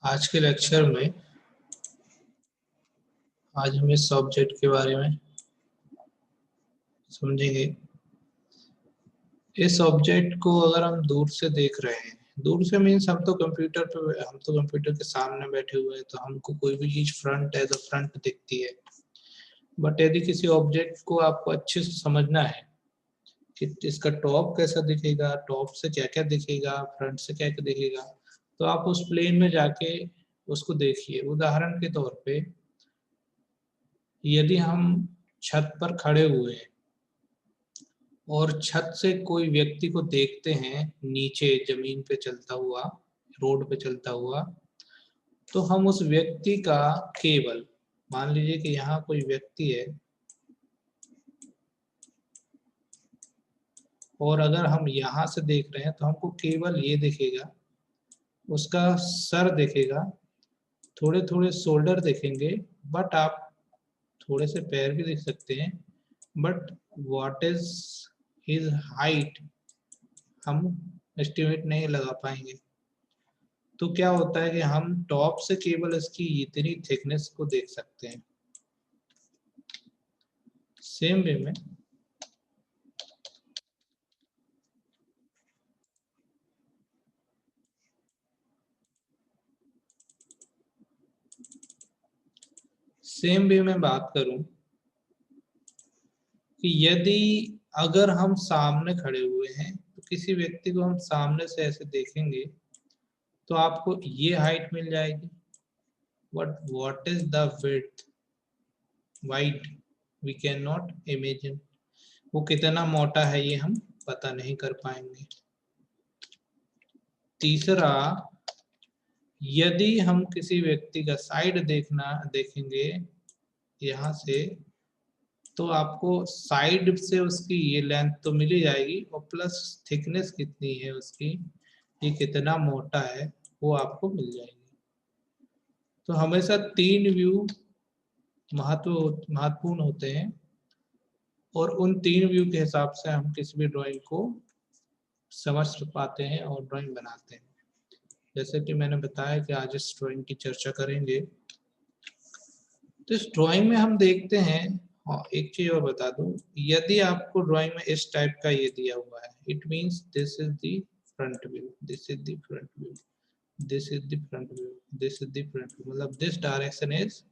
आज के लेक्चर में आज हम इस ऑब्जेक्ट के बारे में समझेंगे। इस ऑब्जेक्ट को अगर हम दूर से देख रहे हैं, दूर से मीन्स हम तो कंप्यूटर के सामने बैठे हुए हैं, तो हमको कोई भी चीज फ्रंट एज अ फ्रंट दिखती है। बट यदि किसी ऑब्जेक्ट को आपको अच्छे से समझना है कि इसका टॉप कैसा दिखेगा, टॉप से क्या क्या दिखेगा, फ्रंट से क्या क्या दिखेगा, तो आप उस प्लेन में जाके उसको देखिए। उदाहरण के तौर पे यदि हम छत पर खड़े हुए हैं और छत से कोई व्यक्ति को देखते हैं नीचे जमीन पे चलता हुआ, रोड पे चलता हुआ, तो हम उस व्यक्ति का केवल, मान लीजिए कि यहाँ कोई व्यक्ति है और अगर हम यहाँ से देख रहे हैं तो हमको केवल ये दिखेगा, उसका सर दिखेगा, थोड़े थोड़े शोल्डर देखेंगे, बट आप थोड़े से पैर भी देख सकते हैं, but what is his height हम एस्टिमेट नहीं लगा पाएंगे। तो क्या होता है कि हम टॉप से केवल इसकी इतनी थिकनेस को देख सकते हैं। सेम वे में बात करूं कि यदि अगर हम सामने खड़े हुए हैं तो किसी व्यक्ति को हम सामने से ऐसे देखेंगे तो आपको ये हाइट मिल जाएगी, but what is the width, wide, we can not imagine. वो कितना मोटा है ये हम पता नहीं कर पाएंगे। तीसरा, यदि हम किसी व्यक्ति का साइड देखेंगे यहाँ से, तो आपको साइड से उसकी ये लेंथ तो मिल ही जाएगी और प्लस थिकनेस कितनी है उसकी, ये कितना मोटा है, वो आपको मिल जाएगी। तो हमेशा तीन व्यू महत्वपूर्ण होते हैं और उन तीन व्यू के हिसाब से हम किसी भी ड्राइंग को समझ पाते हैं और ड्राइंग बनाते हैं। जैसे कि मैंने बताया कि आज इस ड्राइंग की चर्चा करेंगे। तो इस ड्राइंग में हम देखते हैं, हाँ एक चीज और बता दूं, यदि आपको ड्राइंग में इस टाइप का ये दिया हुआ है, it means this is the front view, this is the front view, this is the front view, this is the front view, मतलब this direction is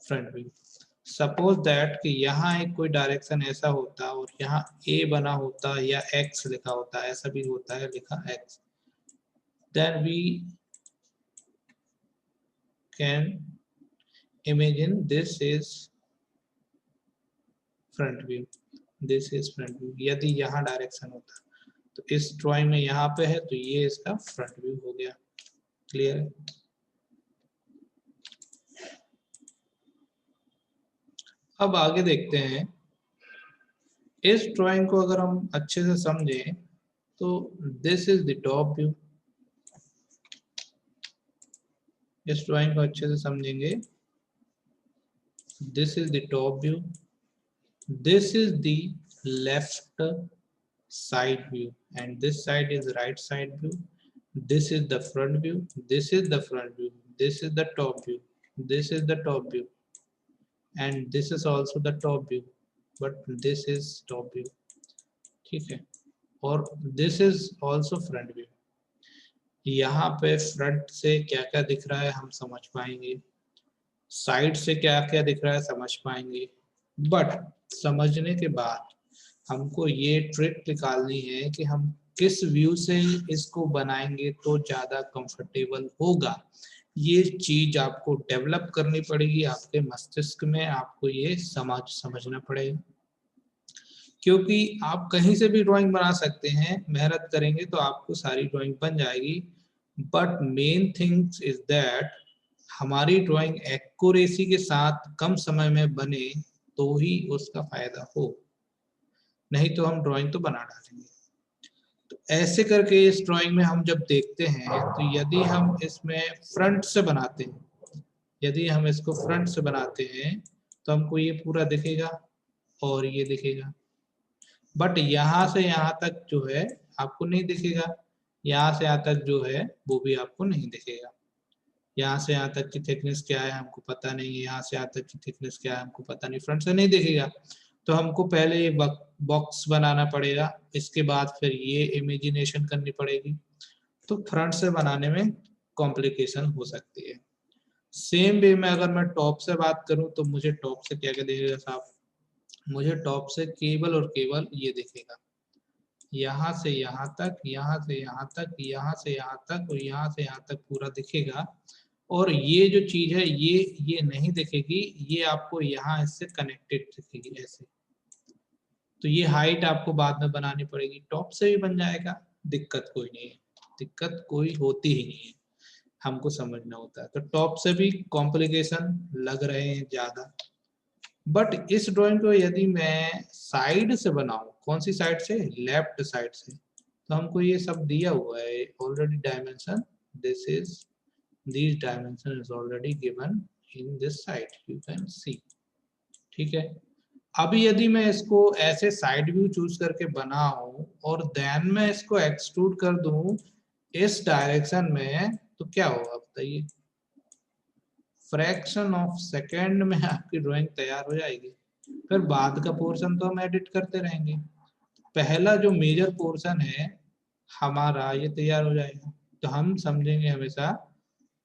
front view. Suppose that कि यहाँ एक कोई डायरेक्शन ऐसा होता और यहाँ ए बना होता या एक्स लिखा होता, ऐसा भी होता है लिखा X, then we can imagine this is front view, this is front view। यदि यहाँ डायरेक्शन होता तो इस ड्राइंग में यहाँ पे है तो ये इसका फ्रंट व्यू हो गया। क्लियर है? अब आगे देखते हैं। इस ड्राइंग को अगर हम अच्छे से समझें तो this is the top view. इस ड्राइंग को अच्छे से समझेंगे, this is the top view, this is the left side view and this side is right side view, this is the front view, this is the front view, this is the top view, this is the top view, and this is also the top view, but this is top view। ठीक है, और this is also front view। यहाँ पे front से क्या क्या दिख रहा है हम समझ पाएंगे, साइड से क्या क्या दिख रहा है समझ पाएंगे, बट समझने के बाद हमको ये ट्रिक निकालनी है कि हम किस व्यू से इसको बनाएंगे तो ज्यादा कंफर्टेबल होगा। ये चीज आपको डेवलप करनी पड़ेगी आपके मस्तिष्क में, आपको ये समझना पड़ेगा, क्योंकि आप कहीं से भी ड्राइंग बना सकते हैं, मेहनत करेंगे तो आपको सारी ड्राइंग बन जाएगी, but main things is that हमारी ड्राइंग एक्यूरेसी के साथ कम समय में बने तो ही उसका फायदा हो, नहीं तो हम ड्राइंग तो बना डालेंगे। तो ऐसे करके इस ड्राइंग में हम जब देखते हैं तो यदि हम इसमें फ्रंट से बनाते हैं, यदि हम इसको फ्रंट से बनाते हैं तो हमको ये पूरा दिखेगा और ये दिखेगा, बट यहाँ से यहाँ तक जो है आपको नहीं दिखेगा, यहाँ से यहाँ तक जो है वो भी आपको नहीं दिखेगा। यहाँ से यहाँ तक की थिकनेस क्या है हमको पता नहीं है, यहाँ से यहाँ तक की थिकनेस क्या है हमको पता नहीं, फ्रंट से नहीं दिखेगा। तो हमको पहले ये बॉक्स बनाना पड़ेगा, इसके बाद फिर ये इमेजिनेशन करनी पड़ेगी। तो फ्रंट से बनाने में कॉम्प्लिकेशन हो सकती है। सेम वे में अगर मैं टॉप से बात करूं तो मुझे टॉप से क्या क्या दिखेगा साहब, मुझे टॉप से केवल और केवल ये दिखेगा, यहाँ से यहाँ तक, यहाँ से यहाँ तक, यहाँ से यहाँ तक और यहाँ से यहाँ तक पूरा दिखेगा। और ये जो चीज है ये नहीं दिखेगी, ये आपको यहाँ इससे कनेक्टेड दिखेगी ऐसे। तो ये हाइट आपको बाद में बनानी पड़ेगी, टॉप से भी बन जाएगा, दिक्कत कोई नहीं है, दिक्कत कोई होती ही नहीं है, हमको समझना होता है। तो टॉप से भी कॉम्प्लिकेशन लग रहे हैं ज्यादा, बट इस ड्राइंग को यदि मैं साइड से बनाऊं, कौन सी साइड से, लेफ्ट साइड से, तो हमको ये सब दिया हुआ है already dimension, this is this dimension is already given in this side, you can सी। ठीक है, अभी यदि मैं इसको ऐसे साइड व्यू चूज करके बनाऊं और देन मैं इसको एक्सट्रूड कर दूं इस डायरेक्शन में, तो क्या होगा बताइए, फ्रैक्शन ऑफ सेकेंड में आपकी ड्राइंग तैयार हो जाएगी। फिर बाद का पोर्शन तो हम एडिट करते रहेंगे, पहला जो मेजर पोर्शन है हमारा ये तैयार हो जाएगा। तो हम समझेंगे हमेशा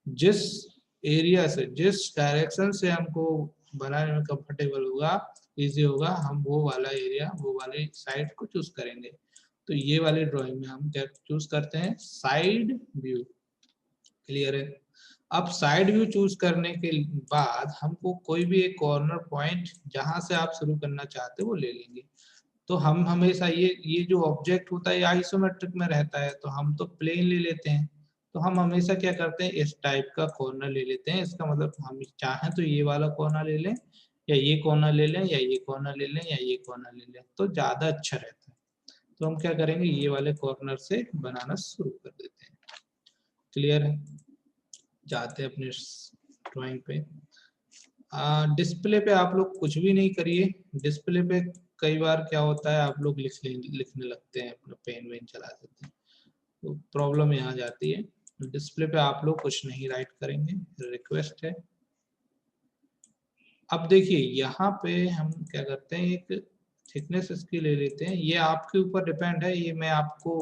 जिस एरिया से, जिस डायरेक्शन से हमको बनाने में कंफर्टेबल होगा, इजी होगा, हम वो वाला एरिया, वो वाले साइड को चूज करेंगे। तो ये वाली ड्राइंग में हम क्या चूज करते हैं, साइड व्यू। क्लियर है। अब साइड व्यू चूज करने के बाद हमको कोई भी एक कॉर्नर पॉइंट जहां से आप शुरू करना चाहते हो वो ले लेंगे। तो हम हमेशा ये जो ऑब्जेक्ट होता है आइसोमेट्रिक में रहता है, तो हम तो प्लेन ले लेते हैं। तो हम हमेशा क्या करते हैं, इस टाइप का कॉर्नर ले लेते हैं। इसका मतलब हम चाहें तो ये वाला कॉर्नर ले लें, या ये कॉर्नर ले लें, या ये कॉर्नर ले लें, या ये कॉर्नर ले लें, तो ज्यादा अच्छा रहता है। तो हम क्या करेंगे, ये वाले कॉर्नर से बनाना शुरू कर देते हैं। क्लियर है। जाते हैं अपने ड्राइंग पे। डिस्प्ले पे आप लोग कुछ भी नहीं करिए। डिस्प्ले पे कई बार क्या होता है, आप लोग लिखने लगते हैं, अपना पेन वेन चला देते हैं, तो प्रॉब्लम यहाँ जाती है। डिस्प्ले पे आप लोग कुछ नहीं राइट करेंगे, रिक्वेस्ट है। अब देखिए यहाँ पे हम क्या करते हैं, एक थिकनेस इसकी ले लेते हैं, ये आपके ऊपर डिपेंड है, ये मैं आपको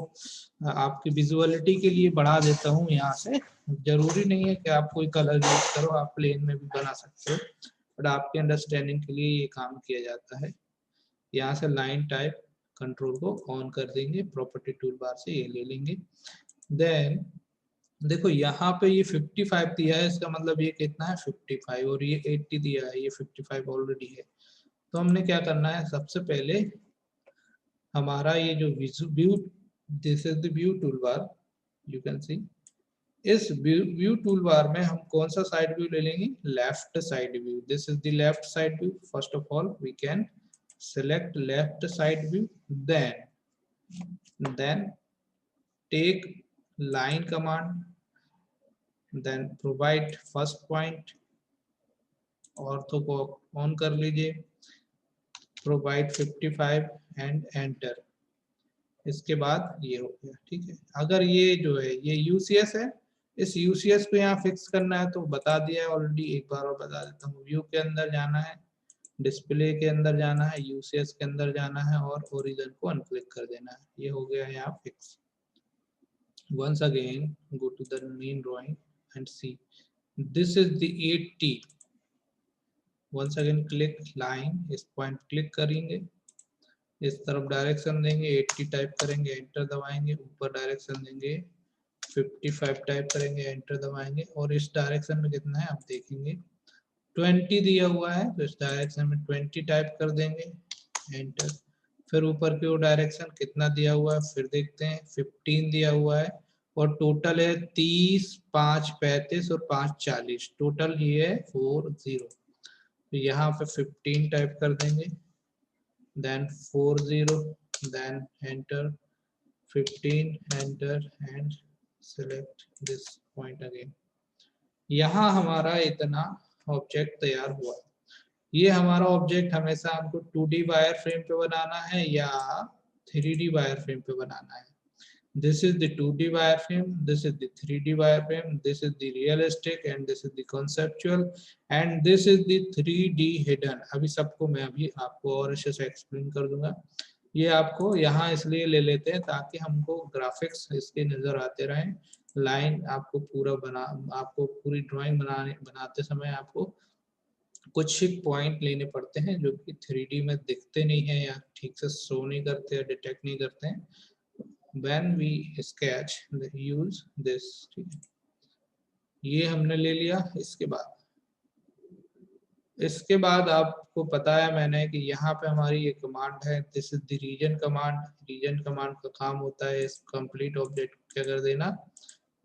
आपकी विजुअलिटी के लिए बढ़ा देता हूँ यहाँ से। जरूरी नहीं है कि आप कोई कलर यूज करो, आप प्लेन में भी बना सकते हो, बट आपके अंडरस्टैंडिंग के लिए ये काम किया जाता है। यहाँ से लाइन टाइप कंट्रोल को ऑन कर देंगे, प्रॉपर्टी टूल बार से ये ले लेंगे। देन देखो यहाँ पे ये 55 दिया है, इसका मतलब ये कितना है 55, और ये 80 दिया है, ये 55 ऑलरेडी है। तो हमने क्या करना है, सबसे पहले हमारा ये जो view, this is the view tool bar, you can सी। इस व्यू टूल बार में हम कौन सा साइड व्यू ले लेंगे, left side view. This is the left side view. First of all we can select left side view, then take line command, then provide first point, ortho को on कर लीजिए, provide 55 and enter. इसके बाद ये हो गया। ठीक है, अगर ये जो है ये यूसीएस है, इस यूसीएस को यहाँ फिक्स करना है तो बता दिया है ऑलरेडी, एक बार और बता देता हूँ। व्यू के अंदर जाना है, डिस्प्ले के अंदर जाना है, यूसीएस के अंदर जाना है और ओरिजिन को अनक्लिक कर देना है। ये हो गया यहाँ fix. Once again go to the main drawing and see this is the 80. Once again click line, इस पॉइंट क्लिक करेंगे, इस तरफ डायरेक्शन देंगे, 80 टाइप करेंगे, एंटर दबाएंगे, ऊपर डायरेक्शन देंगे 55 टाइप करेंगे, एंटर दबाएंगे, और इस डायरेक्शन में कितना है आप देखेंगे 20 दिया हुआ है, तो इस डायरेक्शन में 20 टाइप कर देंगे, एंटर। फिर ऊपर की ओर डायरेक्शन कितना दिया हुआ है फिर देखते हैं, 15 दिया हुआ है, और टोटल है 30, 5 35 और 5 40, टोटल ये है 40। तो यहाँ पे 15 टाइप कर देंगे, then 40, then enter 15, enter and select this point again. यहाँ हमारा इतना ऑब्जेक्ट तैयार हुआ। ये हमारा ऑब्जेक्ट हमेशा हमको 2D वायर फ्रेम पे बनाना है या 3D वायर फ्रेम पे बनाना है। This is the 2D wireframe, this is the 3D wireframe, this is the realistic and this is the conceptual and this is the 3D hidden. अभी सबको मैं अभी आपको और अच्छे से एक्सप्लेन कर दूंगा। ये आपको यहाँ इसलिए ले लेते हैं ताकि हमको ग्राफिक्स इसके नजर आते रहें। लाइन आपको आपको पूरी ड्राइंग बनाते समय आपको कुछ पॉइंट लेने पड़ते हैं जो कि 3D में दिखते नहीं है या ठीक से शो नहीं करते या डिटेक्ट नहीं करते हैं। when we sketch use this, ठीक है, ये हमने ले लिया। इसके बाद आपको पता है मैंने कि यहाँ पे हमारी ये कमांड है, this is the region command. Region command का काम होता है इस कंप्लीट ऑब्जेक्ट क्या कर देना,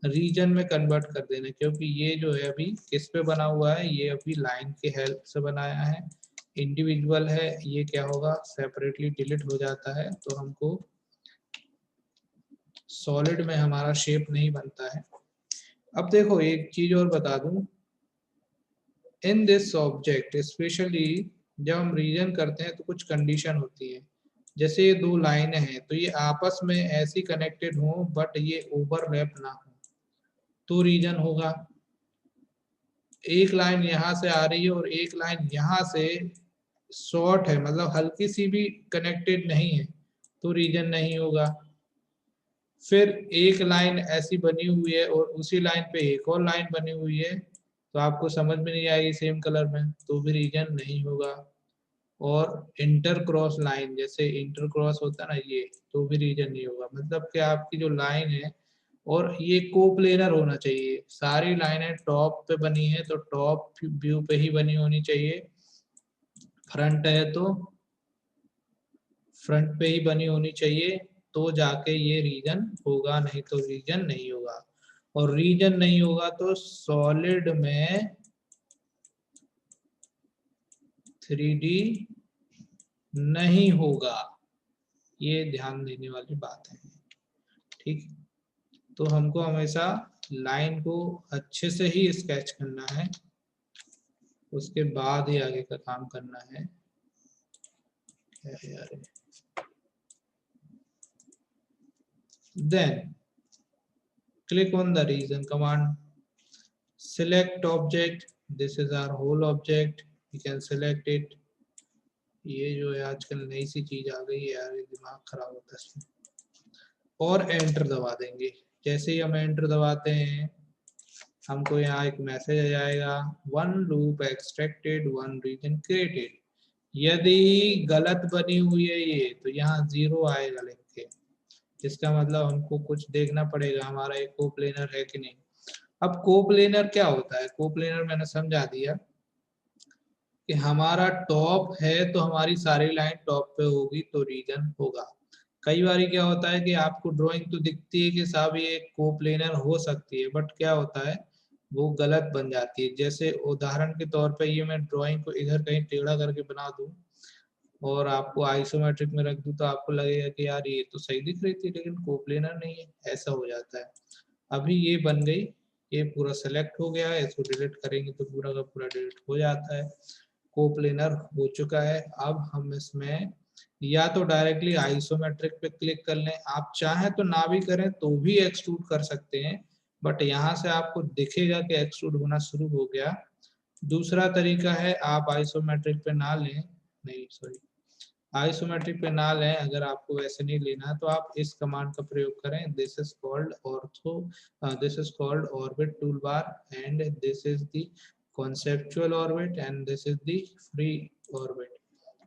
रीजन में कन्वर्ट कर देना, क्योंकि ये जो है अभी किस पे बना हुआ है, ये अभी लाइन के हेल्प से बनाया है, इंडिविजुअल है, ये क्या होगा सेपरेटली डिलीट हो जाता है, तो हमको सॉलिड में हमारा शेप नहीं बनता है। अब देखो एक चीज और बता दूं, इन दिस ऑब्जेक्ट स्पेशली जब हम रीजन करते हैं तो कुछ कंडीशन होती है। जैसे ये दो लाइनें हैं तो ये आपस में ऐसी कनेक्टेड हो बट ये ओवरलैप ना हो तो रीजन होगा। एक लाइन यहाँ से आ रही है और एक लाइन यहाँ से शॉर्ट है, मतलब हल्की सी भी कनेक्टेड नहीं है तो रीजन नहीं होगा। फिर एक लाइन ऐसी बनी हुई है और उसी लाइन पे एक और लाइन बनी हुई है तो आपको समझ में नहीं आएगी सेम कलर में, तो भी रीजन नहीं होगा। और इंटर क्रॉस लाइन, जैसे इंटर क्रॉस होता है ना ये, तो भी रीजन नहीं होगा। मतलब कि आपकी जो लाइन है और ये कोप्लेनर होना चाहिए, सारी लाइनें टॉप पे बनी है तो टॉप व्यू पे ही बनी होनी चाहिए, फ्रंट है तो फ्रंट पे ही बनी होनी चाहिए, तो जाके ये रीजन होगा, नहीं तो रीजन नहीं होगा। और रीजन नहीं होगा तो सॉलिड में 3D नहीं होगा, ये ध्यान देने वाली बात है। ठीक, तो हमको हमेशा लाइन को अच्छे से ही स्केच करना है, उसके बाद ही आगे का काम करना है। यार then click on the region command, select object, this is our whole object, we can select it। ये जो है आजकल नई सी चीज आ गई है यार, ये दिमाग खराब होता है इसमें। और एंटर दबा देंगे। जैसे ही हम एंटर दबाते हैं हमको यहाँ एक मैसेज आ जाएगा, one loop extracted one region created. यदि गलत बनी हुई है ये तो यहाँ 0 आएगा लिख के, इसका मतलब हमको कुछ देखना पड़ेगा हमारा एक कोप्लेनर है कि नहीं। अब कोप्लेनर क्या होता है, कोप्लेनर मैंने समझा दिया कि हमारा टॉप है तो हमारी सारी लाइन टॉप पे होगी तो रीजन होगा। कई बार क्या होता है कि आपको ड्राइंग तो दिखती है कि साहब ये कोप्लेनर हो सकती है, बट क्या होता है वो गलत बन जाती है। जैसे उदाहरण के तौर पे ये मैं ड्राइंग को इधर कहीं टेढ़ा करके बना दूं और आपको आइसोमेट्रिक में रख दूं तो आपको लगेगा कि यार ये तो सही दिख रही थी लेकिन कोप्लेनर नहीं है, ऐसा हो जाता है। अभी ये बन गई, ये पूरा सेलेक्ट हो गया है, इसको डिलीट करेंगे तो पूरा का पूरा डिलीट हो जाता है, कोप्लेनर हो चुका है। अब हम इसमें या तो डायरेक्टली आइसोमेट्रिक पे क्लिक कर लें, आप चाहें तो ना भी करें तो भी एक्सट्रूड कर सकते हैं, बट यहाँ से आपको दिखेगा कि एक्सट्रूड होना शुरू हो गया। दूसरा तरीका है आप आइसोमेट्रिक पे ना लें, नहीं सॉरी आइसोमेट्रिक पे ना लें, अगर आपको वैसे नहीं लेना तो आप इस कमांड का प्रयोग करें, this is called ortho, this is called orbit tool bar and this is the conceptual orbit and this is the free orbit.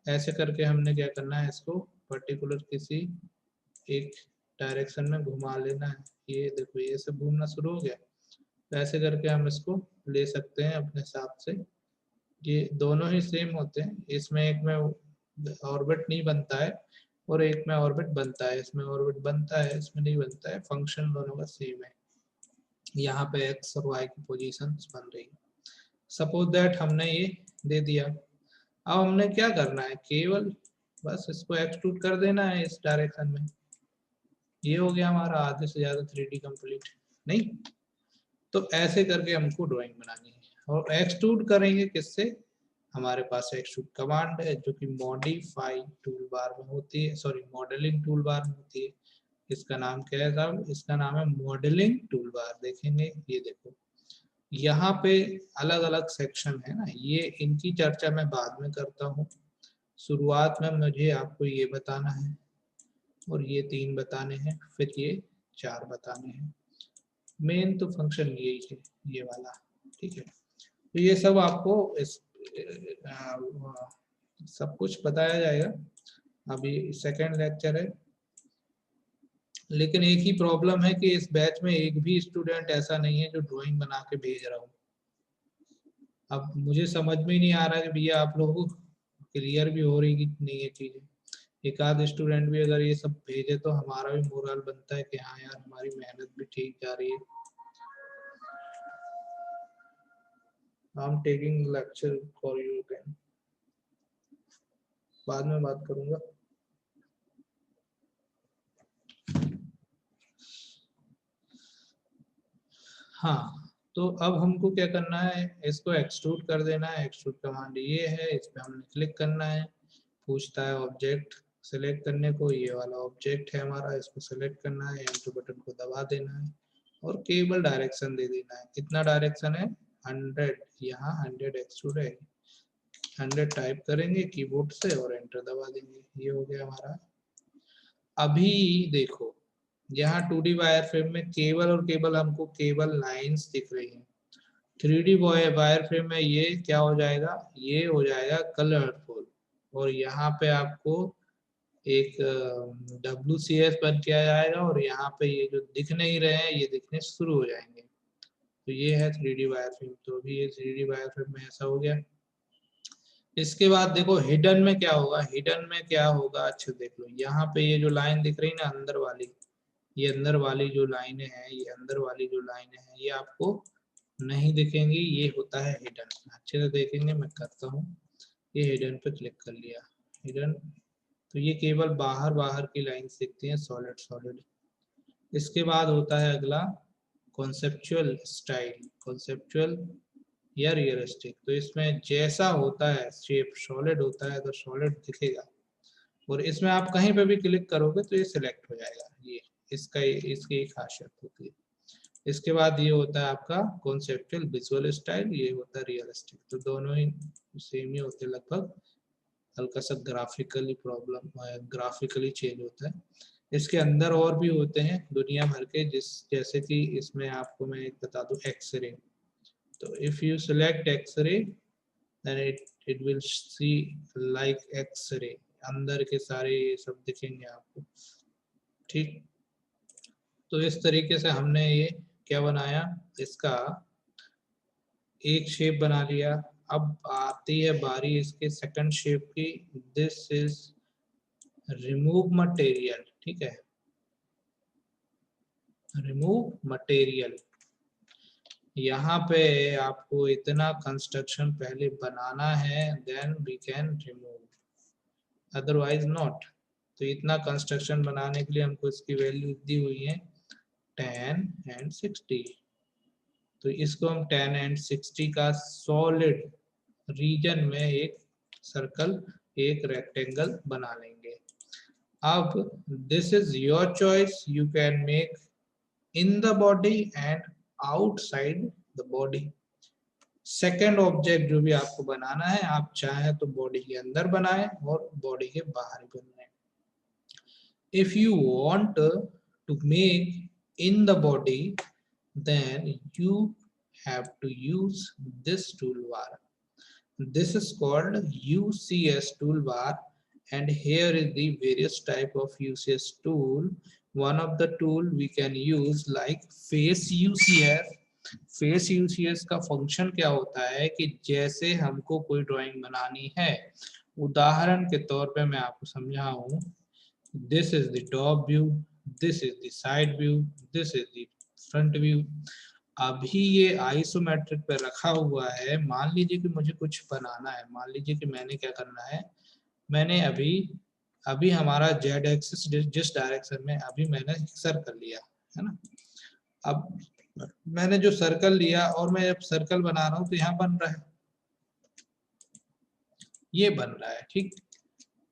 ऐसे करके हमने क्या करना है, इसको पर्टिकुलर किसी एक डायरेक्शन में घुमा लेना है। ये देखो ये सब घूमना शुरू हो गया, तो ऐसे करके हम इसको ले सकते हैं अपने हिसाब से। ये दोनों ही सेम होते हैं, इसमें एक में ऑर्बिट नहीं बनता है और एक में ऑर्बिट बनता है, इसमें ऑर्बिट बनता है इसमें नहीं बनता है, फंक्शन दोनों का सेम है। यहाँ पे एक्स और वाई की पोजीशन बन रही है। सपोज दैट हमने ये दे दिया, अब हमने क्या करना है, केवल बस इसको एक्सट्रूड कर देना है इस डायरेक्शन में। ये हो गया हमारा आधे से ज्यादा 3D कंप्लीट। नहीं तो ऐसे करके हमको ड्राइंग बनानी है। और एक्सट्रूड करेंगे किससे, हमारे पास एक्सट्रूड कमांड है जो कि मॉडिफाई टूल बार में होती है, सॉरी मॉडलिंग टूल बार में होती है। इसका नाम क्या है साहब? इसका नाम है मॉडलिंग टूल बार। देखेंगे ये देखो, यहाँ पे अलग अलग सेक्शन है ना, ये इनकी चर्चा मैं बाद में करता हूँ। शुरुआत में मुझे आपको ये बताना है और ये 3 बताने हैं, फिर ये 4 बताने हैं। मेन तो फंक्शन यही है, ये वाला, ठीक है। तो ये सब आपको सब कुछ बताया जाएगा। अभी सेकंड लेक्चर है, लेकिन एक ही प्रॉब्लम है कि इस बैच में एक भी स्टूडेंट ऐसा नहीं है जो ड्राइंग बना के भेज रहा हूँ। अब मुझे समझ में ही नहीं आ रहा कि भैया आप लोगों को क्लियर भी हो रही कि नहीं ये चीजें। एक आध स्टूडेंट भी अगर ये सब भेजे तो हमारा भी मोरल बनता है कि हाँ यार हमारी मेहनत भी ठीक जा रही है। I am taking lecture for you again, बाद में बात करूंगा। हाँ, तो अब हमको क्या करना है, इसको एक्सट्रूड कर देना है। एक्सट्रूड कमांड ये है, इस पे हमने क्लिक करना है। पूछता है ऑब्जेक्ट सेलेक्ट करने को, ये वाला ऑब्जेक्ट है हमारा, इसको सेलेक्ट करना है, एंटर बटन को दबा देना है और केवल डायरेक्शन दे देना है। कितना डायरेक्शन है? 100। यहाँ 100 एक्सट्रूड है, 100 टाइप करेंगे कीबोर्ड से और एंटर दबा देंगे। ये हो गया हमारा। अभी देखो, यहाँ 2D वायर फ्रेम में केवल और केवल हमको केवल लाइंस दिख रही हैं। 3D वायर फ्रेम में ये क्या हो जाएगा? ये हो जाएगा कलरफुल, और यहाँ पे आपको एक WCS बन के आ जाएगा और यहाँ पे ये जो दिख नहीं रहे हैं ये दिखने शुरू हो जाएंगे। तो ये है 3D वायर फ्रेम। तो अभी ये 3D वायर फ्रेम में ऐसा हो गया। इसके बाद देखो हिडन में क्या होगा। हिडन में क्या होगा, अच्छा देख लो, यहाँ पे ये जो लाइन दिख रही ना अंदर वाली, ये अंदर वाली जो लाइनें हैं, ये अंदर वाली जो लाइनें हैं ये आपको नहीं दिखेंगी। ये होता है हिडन। अच्छे से देखेंगे, मैं करता हूँ। ये हिडन पे क्लिक कर लिया, हिडन। तो ये केवल बाहर बाहर की लाइंस दिखती हैं, सॉलिड सॉलिड। इसके बाद होता है अगला कॉन्सेप्चुअल स्टाइल, कॉन्सेप्चुअल या रियलिस्टिक। तो इसमें जैसा होता है शेप सॉलिड होता है तो सॉलिड दिखेगा, और इसमें आप कहीं पे भी क्लिक करोगे तो ये सिलेक्ट हो जाएगा। ये इसकी एक खासियत होती है। इसके बाद ये होता है आपका कॉन्सेप्चुअल विजुअल स्टाइल, ये होता है रियलिस्टिक। तो दोनों ही सेम ही होते हैं लगभग, हल्का सा ग्राफिकली प्रॉब्लम, ग्राफिकली चेंज होता है। इसके अंदर और भी होते हैं दुनिया भर के, जैसे कि इसमें आपको मैं एक बता दूं, एक्सरे। तो if you select x ray then it will see like x ray, अंदर के सारे ये सब दिखेंगे आपको, ठीक। तो इस तरीके से हमने ये क्या बनाया, इसका एक शेप बना लिया। अब आती है बारी इसके सेकंड शेप की। दिस इज रिमूव मटेरियल, ठीक है, रिमूव मटेरियल। यहाँ पे आपको इतना कंस्ट्रक्शन पहले बनाना है, then we can remove, otherwise not. तो इतना कंस्ट्रक्शन बनाने के लिए हमको इसकी वैल्यू दी हुई है 10 and 60। तो इसको हम 10 and 60 का सॉलिड रीजन में एक सर्कल, एक रेक्टेंगल बना लेंगे। अब this is your choice, you can make in the body and outside the body. Second object जो भी आपको बनाना है, आप चाहें तो बॉडी के अंदर बनाएं और बॉडी के बाहर बनाएं। If you want to make in the body, then you have to use this toolbar. This is called UCS toolbar, and here is the various type of UCS tool. One of the tool we can use like face UCS. Face UCS का function क्या होता है कि जैसे हमको कोई drawing बनानी है, उदाहरण के तौर पे मैं आपको समझाऊं, this is the top view, this is the side view, this is the front view। अभी ये आइसोमेट्रिक पे रखा हुआ है। मान लीजिए कि मुझे कुछ बनाना है, मान लीजिए कि मैंने क्या करना है, मैंने अभी अभी हमारा जेड एक्सिस जिस डायरेक्शन में, अभी मैंने सर्कल लिया है ना। अब मैंने जो सर्कल लिया और मैं जब सर्कल बना रहा हूं तो यहाँ बन रहा है, ये बन रहा है, ठीक।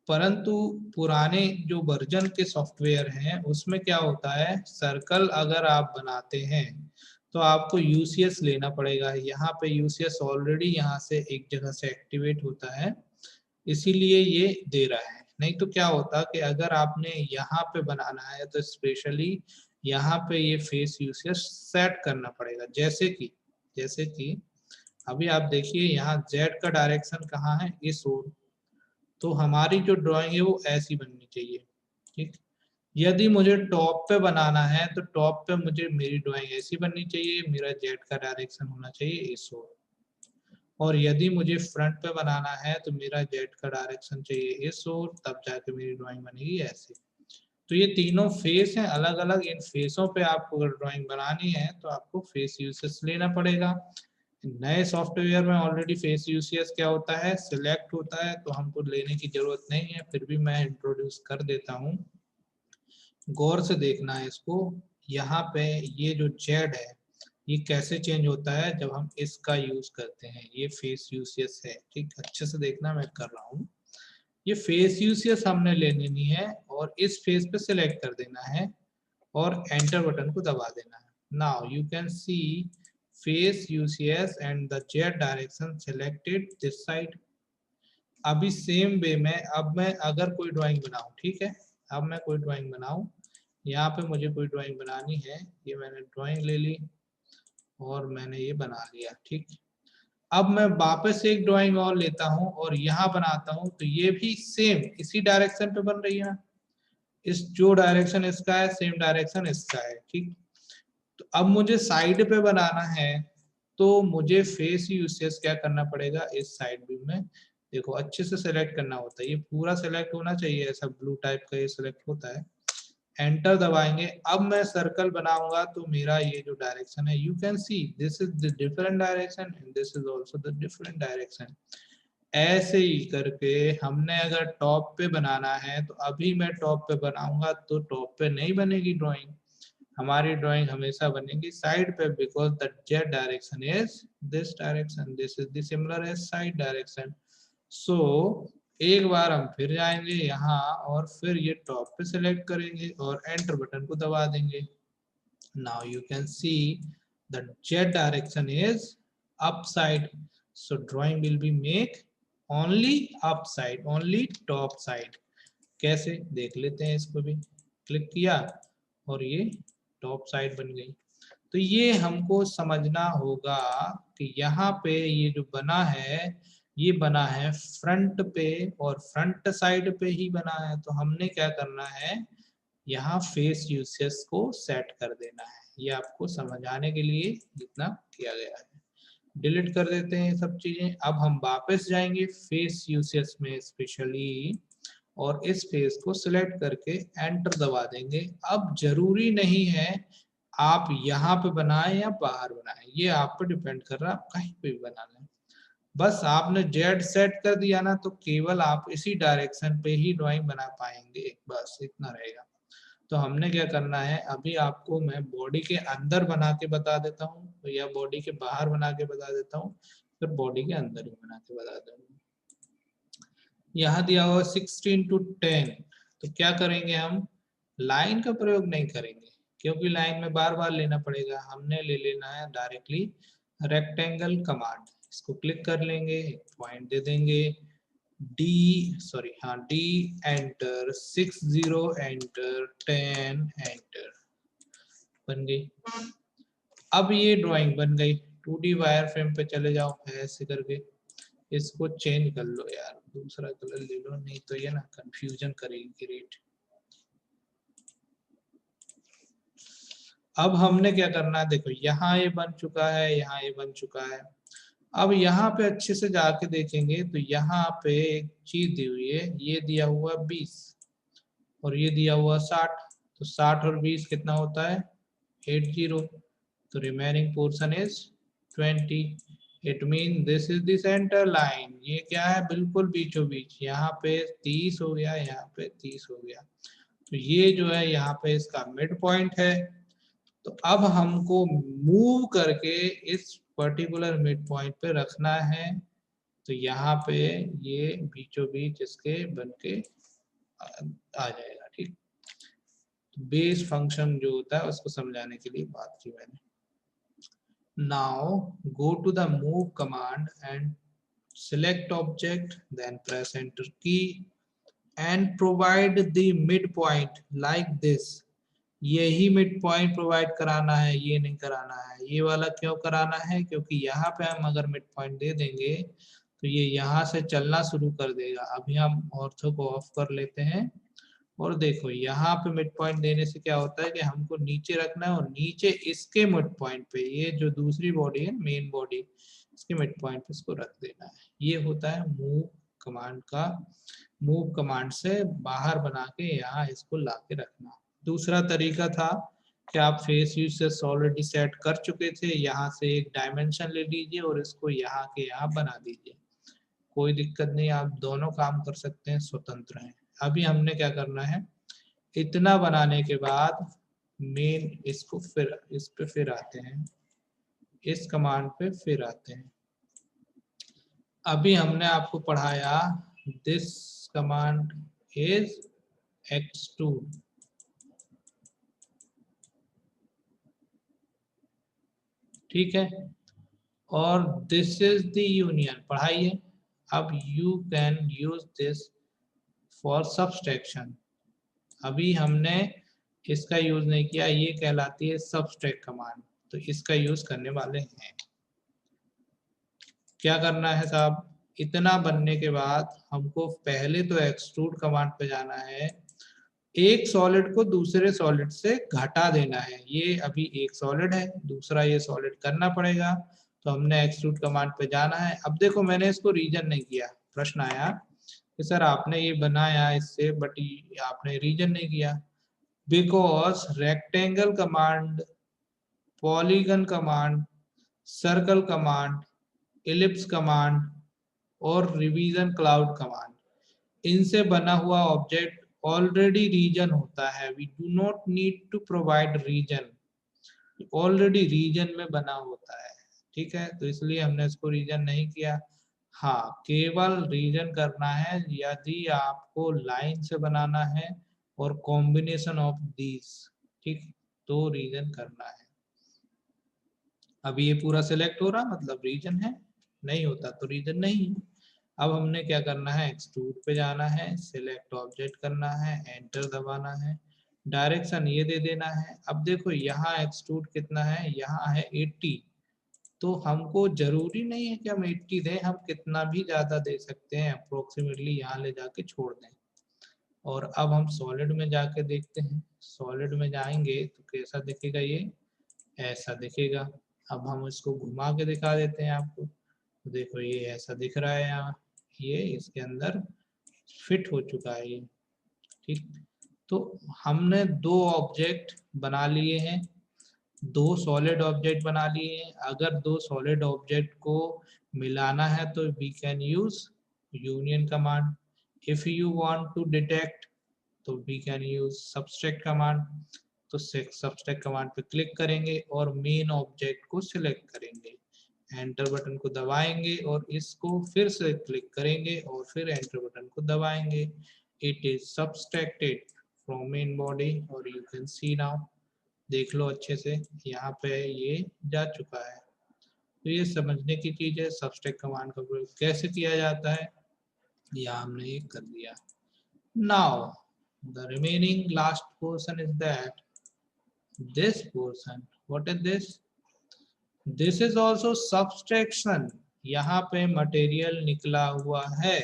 परंतु पुराने जो वर्जन के सॉफ्टवेयर हैं उसमें क्या होता है, सर्कल अगर आप बनाते हैं तो आपको यूसीएस लेना पड़ेगा। यहाँ पे यूसीएस ऑलरेडी यहाँ से एक जगह से एक्टिवेट होता है, इसीलिए ये दे रहा है। नहीं तो क्या होता कि अगर आपने यहाँ पे बनाना है तो स्पेशली यहाँ पे ये फेस यूसीएस सेट करना पड़ेगा। जैसे कि अभी आप देखिए यहाँ जेड का डायरेक्शन कहाँ है, इस ओर, तो हमारी जो ड्राइंग है वो ऐसी बननी चाहिए। ठीक, यदि मुझे टॉप पे बनाना है तो टॉप पे मुझे मेरी ड्राइंग ऐसी बननी चाहिए, मेरा जेड का डायरेक्शन होना चाहिए इस ओर। और यदि मुझे फ्रंट पे बनाना है तो मेरा जेड का डायरेक्शन चाहिए इस ओर, तब जाके मेरी ड्राइंग बनेगी ऐसे। तो ये तीनों फेस हैं अलग अलग, इन फेसों पे आपको अगर ड्राइंग बनानी है तो आपको फेस यूसेस लेना पड़ेगा। नए सॉफ्टवेयर में ऑलरेडी फेस यूसीएस क्या होता है, सिलेक्ट होता है, तो हमको लेने की जरूरत नहीं है, फिर भी मैं इंट्रोड्यूस कर देता हूँ। गौर से देखना है इसको। यहाँ पे ये जो जेड है ये कैसे चेंज होता है जब हम इसका यूज करते हैं, ये फेस यूसीएस है। ठीक, अच्छे से देखना, मैं कर रहा हूँ। ये फेस यूसीएस हमने ले लेनी है और इस फेस पे सिलेक्ट कर देना है और एंटर बटन को दबा देना है। Now you can C face UCS and the Z direction selected this side। अभी सेम वे में अब मैं अगर कोई ड्राइंग बनाऊं, ठीक है, अब मैं कोई ड्राइंग बनाऊं, यहाँ पे मुझे कोई ड्राइंग बनानी है, ये मैंने ड्राइंग ले ली और मैंने ये बना लिया। ठीक, अब मैं वापस एक ड्राइंग और लेता हूं और यहाँ बनाता हूं, तो ये भी सेम इसी डायरेक्शन पे बन रही है। इस जो डायरेक्शन इसका है सेम डायरेक्शन इसका है। ठीक, तो अब मुझे साइड पे बनाना है तो मुझे फेस यूसेस क्या करना पड़ेगा, इस साइड व्यू में देखो अच्छे से सेलेक्ट करना होता है, ये पूरा सेलेक्ट होना चाहिए, ऐसा ब्लू टाइप का ये सेलेक्ट होता है। एंटर दबाएंगे, अब मैं सर्कल बनाऊंगा तो मेरा ये जो डायरेक्शन है, you can see this is the different direction and this is also the different direction. ऐसे ही करके हमने अगर टॉप पे बनाना है तो अभी मैं टॉप पे बनाऊंगा तो टॉप पे नहीं बनेगी ड्राइंग, हमारी ड्राइंग हमेशा बनेगी साइड पे, because the Z direction is this direction, this is the similar as side direction. So एक बार हम फिर जाएंगे यहाँ और फिर ये टॉप पे सिलेक्ट करेंगे और एंटर बटन को दबा देंगे। Now you can see the Z direction is up side, so drawing will be make only up side, only top side. कैसे देख लेते हैं, इसको भी क्लिक किया और ये टॉप साइड बन गई। तो ये हमको समझना होगा कि यहाँ पे ये जो बना है ये बना है फ्रंट पे और फ्रंट साइड पे ही बना है, तो हमने क्या करना है, यहाँ फेस यूसेस को सेट कर देना है। ये आपको समझ आने के लिए इतना किया गया है। डिलीट कर देते हैं ये सब चीजें। अब हम वापस जाएंगे फेस यूसेस में स्पेशली और इस फेस को सिलेक्ट करके एंटर दबा देंगे। अब जरूरी नहीं है आप यहाँ पे बनाएं या बाहर बनाएं, ये आप पे डिपेंड कर रहा है, आप कहीं पे भी बना लें। बस आपने जेड सेट कर दिया ना तो केवल आप इसी डायरेक्शन पे ही ड्राइंग बना पाएंगे, बस इतना रहेगा। तो हमने क्या करना है, अभी आपको मैं बॉडी के अंदर बना के बता देता हूँ या बॉडी के बाहर बना के बता देता हूँ, फिर बॉडी के अंदर भी बना के बता दूंगा। यहाँ दिया हुआ 16:10, तो क्या करेंगे हम, लाइन का प्रयोग नहीं करेंगे क्योंकि लाइन में बार बार लेना पड़ेगा, हमने ले लेना है डायरेक्टली रेक्टेंगल कमांड। इसको क्लिक कर लेंगे, पॉइंट दे देंगे, डी एंटर, 60 एंटर, 10 एंटर, बन गई। अब ये ड्राइंग बन गई। 2D वायर फ्रेम पे चले जाओ, ऐसे करके इसको चेंज कर लो यार, दूसरा कलर ले लो, नहीं तो ये ना कंफ्यूजन करेगी क्रिएट। अब हमने क्या करना है, देखो यहाँ ये बन चुका है, यहाँ ये बन चुका है। अब यहाँ पे अच्छे से जाके देखेंगे तो यहाँ पे एक चीज दी हुई है, ये दिया हुआ 20 और ये दिया हुआ 60, तो 60 और 20 कितना होता है, 80, तो remaining portion is 20। It mean this is the centre line, ये क्या है, बिल्कुल बीचों बीच, यहाँ पे 30 हो गया, यहाँ पे 30 हो गया, तो ये जो है यहाँ पे इसका मिड पॉइंट है। तो अब हमको मूव करके इस पर्टिकुलर मिड पॉइंट पे रखना है तो यहाँ पे ये बीचों बीच इसके बन के आ जाएगा। ठीक, तो बेस फंक्शन जो होता है उसको समझाने के लिए बात की मैंने। Now go to the move command and select object, then press enter key and provide the midpoint like this। यही मिड पॉइंट प्रोवाइड कराना है, ये नहीं कराना है। ये वाला क्यों कराना है? क्योंकि यहाँ पे हम अगर मिड पॉइंट दे देंगे तो ये यहाँ से चलना शुरू कर देगा। अभी हम ऑर्थो को ऑफ कर लेते हैं और देखो यहाँ पे मिड पॉइंट देने से क्या होता है कि हमको नीचे रखना है और नीचे इसके मिड पॉइंट पे, ये जो दूसरी बॉडी है मेन बॉडी, इसके मिड पॉइंट पे इसको रख देना है। ये होता है मूव कमांड का, मूव कमांड से बाहर बना के यहाँ इसको ला के रखना। दूसरा तरीका था कि आप फेस यूसेस ऑलरेडी सेट कर चुके थे, यहाँ से एक डायमेंशन ले लीजिए और इसको यहाँ के यहाँ बना दीजिए, कोई दिक्कत नहीं, आप दोनों काम कर सकते हैं, स्वतंत्र हैं। अभी हमने क्या करना है, इतना बनाने के बाद मेन इसको फिर इस पे फिर आते हैं, इस कमांड पे फिर आते हैं। अभी हमने आपको पढ़ाया दिस कमांड इज एक्सट्रूड, ठीक है, और दिस इज द यूनियन पढ़ाइए। अब you can use this for subtraction. अभी हमने इसका यूज नहीं किया, ये कहलाती है सबट्रैक्ट कमांड, तो इसका यूज करने वाले हैं। क्या करना है साहब, इतना बनने के बाद हमको पहले तो एक्सट्रूड कमांड पे जाना है, एक सॉलिड को दूसरे सॉलिड से घटा देना है। ये अभी एक सॉलिड है, दूसरा ये सॉलिड करना पड़ेगा, तो हमने एक्सट्रूड कमांड पे जाना है। अब देखो मैंने इसको रीजन नहीं किया, प्रश्न आया कि सर आपने ये बनाया इससे बट आपने रीजन नहीं किया, because rectangle command, polygon command, circle command, ellipse command और रिवीजन क्लाउड कमांड, इनसे बना हुआ ऑब्जेक्ट ऑलरेडी रीजन होता है। We do not need to provide region, already region में बना होता है, ठीक है, तो इसलिए हमने इसको रीजन नहीं किया। हाँ, केवल रीजन करना है यदि आपको लाइन से बनाना है और कॉम्बिनेशन ऑफ दीज, ठीक, तो रीजन करना है। अभी ये पूरा सिलेक्ट हो रहा मतलब रीजन है, नहीं होता तो रीजन नहीं है। अब हमने क्या करना है, एक्सट्रूड पे जाना है, सिलेक्ट ऑब्जेक्ट करना है, एंटर दबाना है, डायरेक्शन ये दे देना है। अब देखो यहाँ एक्सट्रूड कितना है, यहाँ है 80, तो हमको जरूरी नहीं है कि हम 80 दें, हम कितना भी ज्यादा दे सकते हैं, अप्रोक्सीमेटली यहाँ ले जाके छोड़ दें। और अब हम सॉलिड में जाके देखते हैं, सॉलिड में जाएंगे तो कैसा दिखेगा, ये ऐसा दिखेगा। अब हम इसको घुमा के दिखा देते हैं आपको, तो देखो ये ऐसा दिख रहा है यहाँ, ये इसके अंदर फिट हो चुका है ये, ठीक। तो हमने दो ऑब्जेक्ट बना लिए हैं, दो सॉलिड ऑब्जेक्ट बना लिए हैं। अगर दो सॉलिड ऑब्जेक्ट को मिलाना है तो we can use union command. If you want to detect तो we can use subtract command. तो सबट्रैक्ट कमांड पे क्लिक करेंगे और मेन ऑब्जेक्ट को सिलेक्ट करेंगे, एंटर बटन को दबाएंगे और इसको फिर से क्लिक करेंगे और फिर एंटर बटन को दबाएंगे। It is subtracted from main body और यू कैन सी नाउ, देख लो अच्छे से, यहाँ पे ये जा चुका है। तो ये समझने की चीज है, सबट्रैक्ट कमांड का प्रयोग कैसे किया जाता है, यहाँ हमने ये कर दिया। Now the remaining last portion is that this portion, what is this, this is also subtraction। यहाँ पे मटेरियल निकला हुआ है,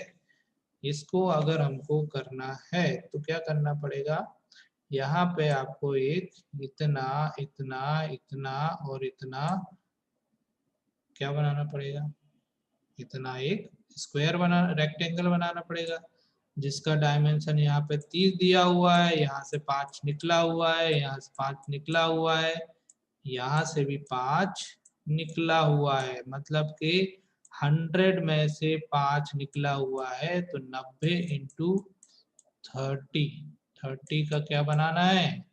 इसको अगर हमको करना है तो क्या करना पड़ेगा, यहाँ पे आपको एक इतना इतना इतना और इतना क्या बनाना पड़ेगा, इतना एक स्क्वायर बना, रेक्टेंगल बनाना पड़ेगा, जिसका डायमेंशन यहाँ पे 30 दिया हुआ है, यहाँ से 5 निकला हुआ है, यहाँ से 5 निकला हुआ है, यहाँ से भी 5 निकला हुआ है, मतलब कि 100 में से 5 निकला हुआ है, तो 90 इंटू 30 का क्या बनाना है,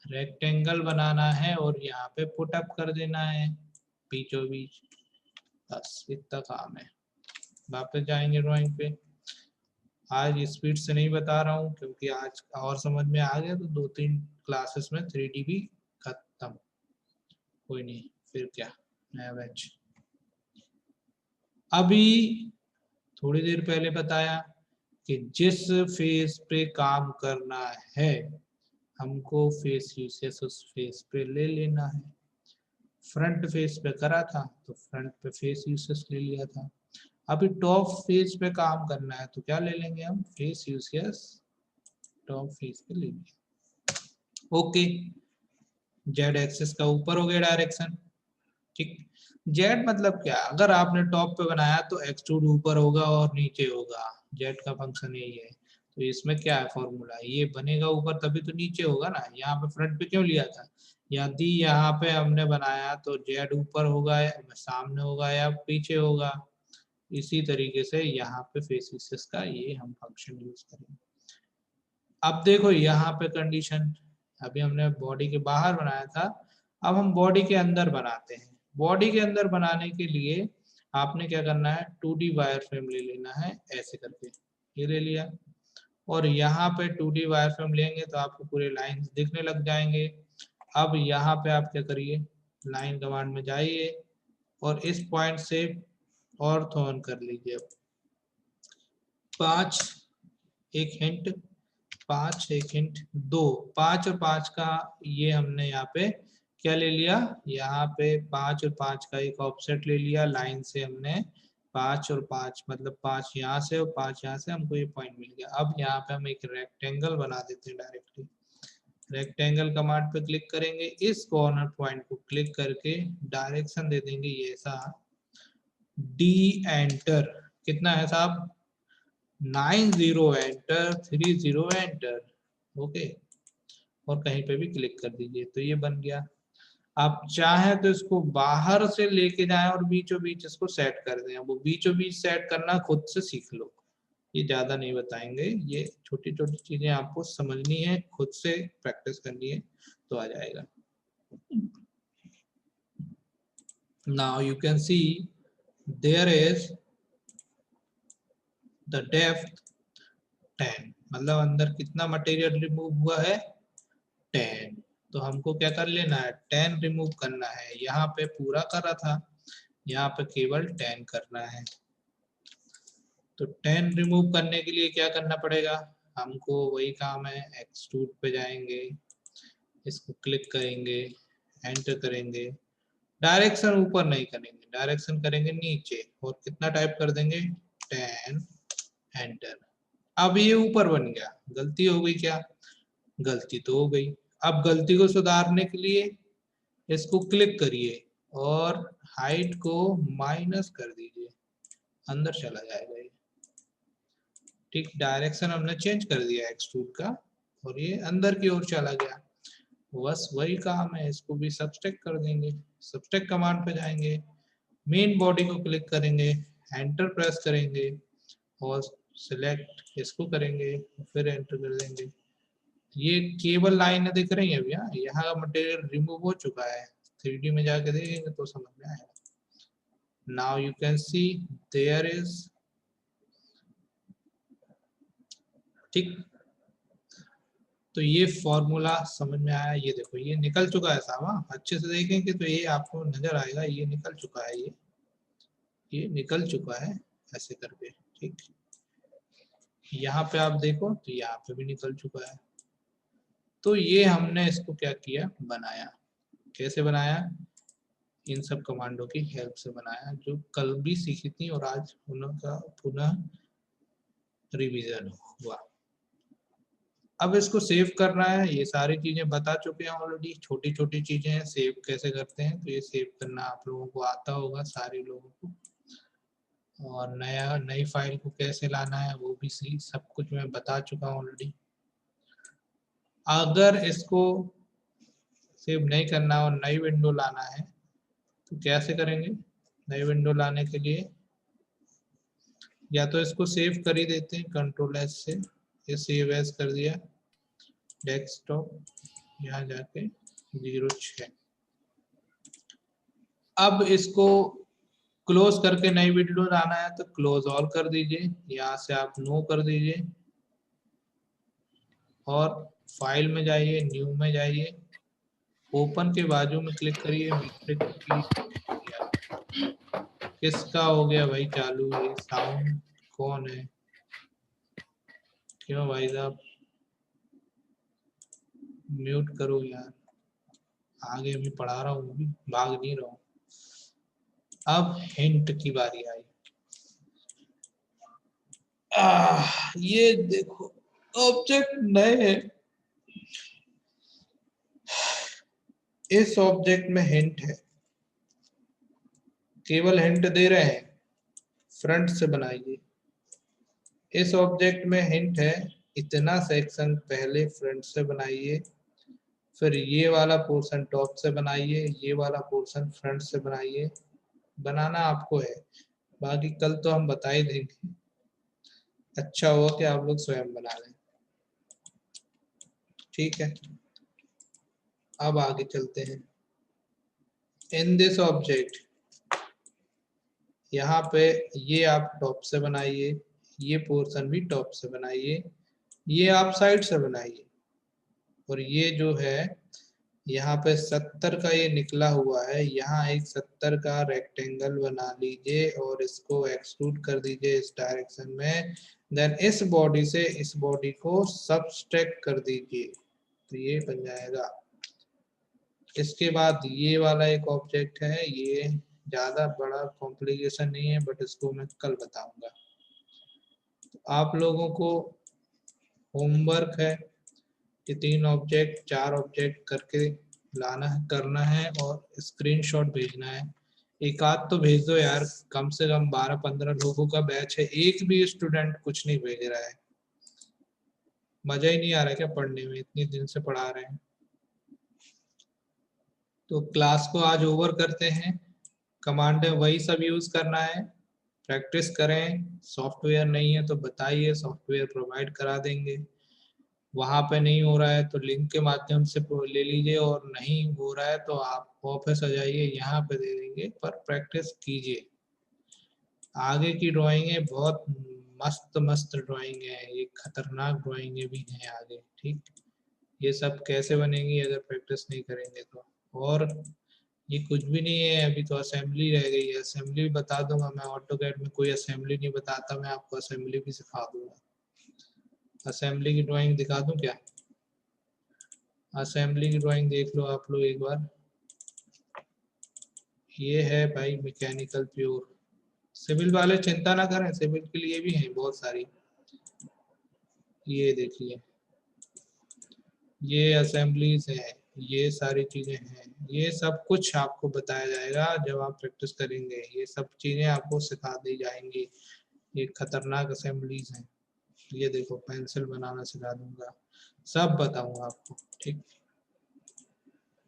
रेक्टेंगल बनाना है और यहाँ पे पुट अप कर देना है बीचों बीच, बस इतना काम है। वापस जाएंगे ड्राइंग पे। आज स्पीड से नहीं बता रहा हूँ क्योंकि आज और समझ में आ गया, तो 2-3 क्लासेस में 3D भी खत्म। कोई नहीं, फिर क्या, नया बैच। अभी थोड़ी देर पहले बताया कि जिस फेस पे काम करना है हमको फेस यूसेस उस फेस पे ले लेना है। फ्रंट फेस पे करा था तो फ्रंट पे फेस यूसेस ले लिया था। अभी टॉप फेस पे काम करना है तो क्या ले लेंगे हम, फेस यूसेस टॉप फेस पे ले लेंगे। ओके, जेड एक्सिस का ऊपर हो गया डायरेक्शन। ठीक, जेड मतलब क्या, अगर आपने टॉप पे बनाया तो एक्सट्रूड ऊपर होगा और नीचे होगा, जेड का फंक्शन यही है। तो इसमें क्या है फॉर्मूला, ये बनेगा ऊपर तभी तो नीचे होगा ना। यहाँ पे फ्रंट पे क्यों लिया था, यदि यहाँ पे हमने बनाया तो जेड ऊपर होगा या सामने होगा या पीछे होगा। इसी तरीके से यहाँ पे फेसिस का ये हम फंक्शन यूज करेंगे। अब देखो यहाँ पे कंडीशन, अभी हमने बॉडी के बाहर बनाया था, अब हम बॉडी के अंदर बनाते हैं। बॉडी के अंदर बनाने के लिए आपने क्या करना है, 2D वायर फ्रेम ले लेना है ऐसे करके, ये ले लिया। और यहाँ पे 2D वायर फ्रेम लेंगे तो आपको पूरे लाइंस दिखने लग जाएंगे। अब यहाँ पे आप क्या करिए, लाइन कमांड में जाइए और इस पॉइंट से ऑर्थो कर लीजिए। 5 एक हिंट, 5 एक हिंट 2, 5 और 5 का ये हमने यहाँ पे क्या ले लिया, यहाँ पे 5 और 5 का एक ऑफसेट ले लिया लाइन से हमने। 5 और 5 मतलब 5 यहाँ से और 5 यहाँ से, हमको ये पॉइंट मिल गया। अब यहाँ पे हम एक रेक्टेंगल बना देते हैं डायरेक्टली। रेक्टेंगल कमांड पे क्लिक करेंगे, इस कॉर्नर पॉइंट को क्लिक करके डायरेक्शन दे देंगे ये ऐसा, डी एंटर। कितना है साहब, 90 एंटर, 30 एंटर। ओके, और कहीं पे भी क्लिक कर दीजिए तो ये बन गया। आप चाहें तो इसको बाहर से लेके जाएं और बीचों बीच इसको सेट कर दें। वो बीचों बीच सेट करना खुद से सीख लो, ये ज्यादा नहीं बताएंगे, ये छोटी छोटी चीजें आपको समझनी है, खुद से प्रैक्टिस करनी है तो आ जाएगा। Now you can see there is the depth 10, मतलब अंदर कितना मटेरियल रिमूव हुआ है, 10। तो हमको क्या कर लेना है, 10 रिमूव करना है। यहाँ पे पूरा करा था, यहाँ पे केवल 10 करना है। तो 10 रिमूव करने के लिए क्या करना पड़ेगा, हमको वही काम है, एक्सट्रूड पे जाएंगे, इसको क्लिक करेंगे, एंटर करेंगे। डायरेक्शन ऊपर नहीं करेंगे, डायरेक्शन करेंगे नीचे, और कितना टाइप कर देंगे, 10, एंटर। अब ये ऊपर बन गया, गलती हो गई क्या, गलती तो हो गई। अब गलती को सुधारने के लिए इसको क्लिक करिए और हाइट को माइनस कर दीजिए, अंदर चला जाएगा ये। ठीक, डायरेक्शन हमने चेंज कर दिया एक्सट्रूड का और ये अंदर की ओर चला गया। बस वही काम है, इसको भी सबट्रैक्ट कर देंगे। सबट्रैक्ट कमांड पे जाएंगे, मेन बॉडी को क्लिक करेंगे, एंटर प्रेस करेंगे और सिलेक्ट इसको करेंगे, फिर एंटर कर देंगे। ये केबल लाइन दिख रही है भैया, यहाँ का मटेरियल रिमूव हो चुका है। 3D में जाके देखेंगे तो समझ में आएगा। Now you can see there is, ठीक, तो ये फॉर्मूला समझ में आया। ये देखो ये निकल चुका है साहब, अच्छे से देखेंगे तो ये आपको नजर आएगा, ये निकल चुका है, ये निकल चुका है ऐसे करके। ठीक, यहाँ पे आप देखो तो यहाँ पे भी निकल चुका है। तो ये हमने इसको क्या किया, बनाया। कैसे बनाया, इन सब कमांडों की हेल्प से बनाया, जो कल भी सीखी थी और आज उनका पुनः रिवीजन हुआ। अब इसको सेव करना है, ये सारी चीजें बता चुके हैं ऑलरेडी, छोटी छोटी चीजें हैं, सेव कैसे करते हैं तो ये सेव करना आप लोगों को आता होगा सारे लोगों को। और नई फाइल को कैसे लाना है वो भी सब कुछ मैं बता चुका हूँ ऑलरेडी। अगर इसको सेव नहीं करना और नई विंडो लाना है तो कैसे करेंगे, नई विंडो लाने के लिए या तो इसको सेव कर ही देते हैं कंट्रोल एस से, ये सेव एज कर दिया, डेस्कटॉप, यहाँ जाके 06। अब इसको क्लोज करके नई विंडो लाना है तो क्लोज ऑल कर दीजिए, यहाँ से आप नो कर दीजिए और फाइल में जाइए, न्यू में जाइए, ओपन के बाजू में क्लिक करिए, मीट्रिक प्लीज। किसका हो गया भाई चालू? ये साउंड कौन है? क्यों भाई साहब? म्यूट करो यार, आगे अभी पढ़ा रहा हूँ, अभी भाग नहीं रहा हूँ। अब हिंट की बारी आई। ये देखो ऑब्जेक्ट नए है, इस ऑब्जेक्ट में हिंट है, केवल हिंट दे रहे हैं, फ्रंट से बनाइए। इस ऑब्जेक्ट में हिंट है, इतना सेक्शन पहले फ्रंट से बनाइए, फिर ये वाला पोर्शन टॉप से बनाइए, ये वाला पोर्शन फ्रंट से बनाइए। बनाना आपको है, बाकी कल तो हम बता ही देंगे। अच्छा हुआ कि आप लोग स्वयं बना लें। ठीक है, अब आगे चलते हैं। इन दिस ऑब्जेक्ट, यहाँ पे ये आप टॉप से बनाइए, ये पोर्शन भी टॉप से बनाइए, ये आप साइड से बनाइए, और ये जो है यहाँ पे 70 का ये निकला हुआ है, यहाँ एक 70 का रेक्टेंगल बना लीजिए और इसको एक्सट्रूड कर दीजिए इस डायरेक्शन में। देन इस बॉडी से इस बॉडी को सबट्रैक्ट कर दीजिए, तो ये बन जाएगा। इसके बाद ये वाला एक ऑब्जेक्ट है, ये ज्यादा बड़ा कॉम्प्लिकेशन नहीं है, बट इसको मैं कल बताऊंगा। तो आप लोगों को होमवर्क है, ये 3 ऑब्जेक्ट 4 ऑब्जेक्ट करके लाना है, करना है और स्क्रीनशॉट भेजना है। एक आध तो भेज दो यार, कम से कम 12-15 लोगों का बैच है, एक भी स्टूडेंट कुछ नहीं भेज रहा है। मजा ही नहीं आ रहा है क्या पढ़ने में? इतने दिन से पढ़ा रहे हैं। तो क्लास को आज ओवर करते हैं। कमांड वही सब यूज करना है, प्रैक्टिस करें। सॉफ्टवेयर नहीं है तो बताइए, सॉफ्टवेयर प्रोवाइड करा देंगे। वहां पे नहीं हो रहा है तो लिंक के माध्यम से ले लीजिए, और नहीं हो रहा है तो आप ऑफिस आ जाइए, यहाँ पे दे देंगे, पर प्रैक्टिस कीजिए। आगे की ड्राइंगें बहुत मस्त मस्त ड्राइंग है, ये खतरनाक ड्राइंगें भी हैं आगे। ठीक, ये सब कैसे बनेंगी अगर प्रैक्टिस नहीं करेंगे तो? और ये कुछ भी नहीं है, अभी तो असेंबली रह गई है, असेंबली भी बता दूंगा मैं। ऑटोकैड में कोई असेंबली नहीं बताता, मैं आपको असेंबली भी सिखा दूंगा। असेंबली की ड्राइंग दिखा दूं क्या? असेंबली की ड्राइंग देख लो आप लोग एक बार। ये है भाई मैकेनिकल प्योर। सिविल वाले चिंता ना करें, सिविल के लिए भी हैं बहुत सारी। ये देखिए, ये असेंबलीज है, ये सारी चीजें हैं, ये सब कुछ आपको बताया जाएगा जब आप प्रैक्टिस करेंगे, ये सब चीजें आपको सिखा दी जाएंगी। ये खतरनाक असेंबलीज हैं। ये देखो, पेंसिल बनाना सिखा दूंगा, सब बताऊंगा आपको। ठीक,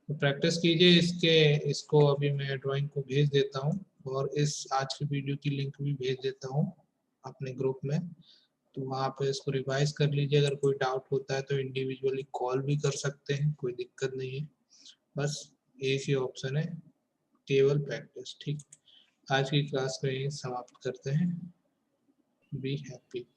तो प्रैक्टिस कीजिए इसके। इसको अभी मैं ड्राइंग को भेज देता हूँ, और इस आज की वीडियो की लिंक भी भेज देता हूँ अपने ग्रुप में, तो वहाँ पे इसको रिवाइज कर लीजिए। अगर कोई डाउट होता है तो इंडिविजुअली कॉल भी कर सकते हैं, कोई दिक्कत नहीं है। बस एक ही ऑप्शन है, केवल प्रैक्टिस। ठीक, आज की क्लास को यहीं समाप्त करते हैं। Be happy.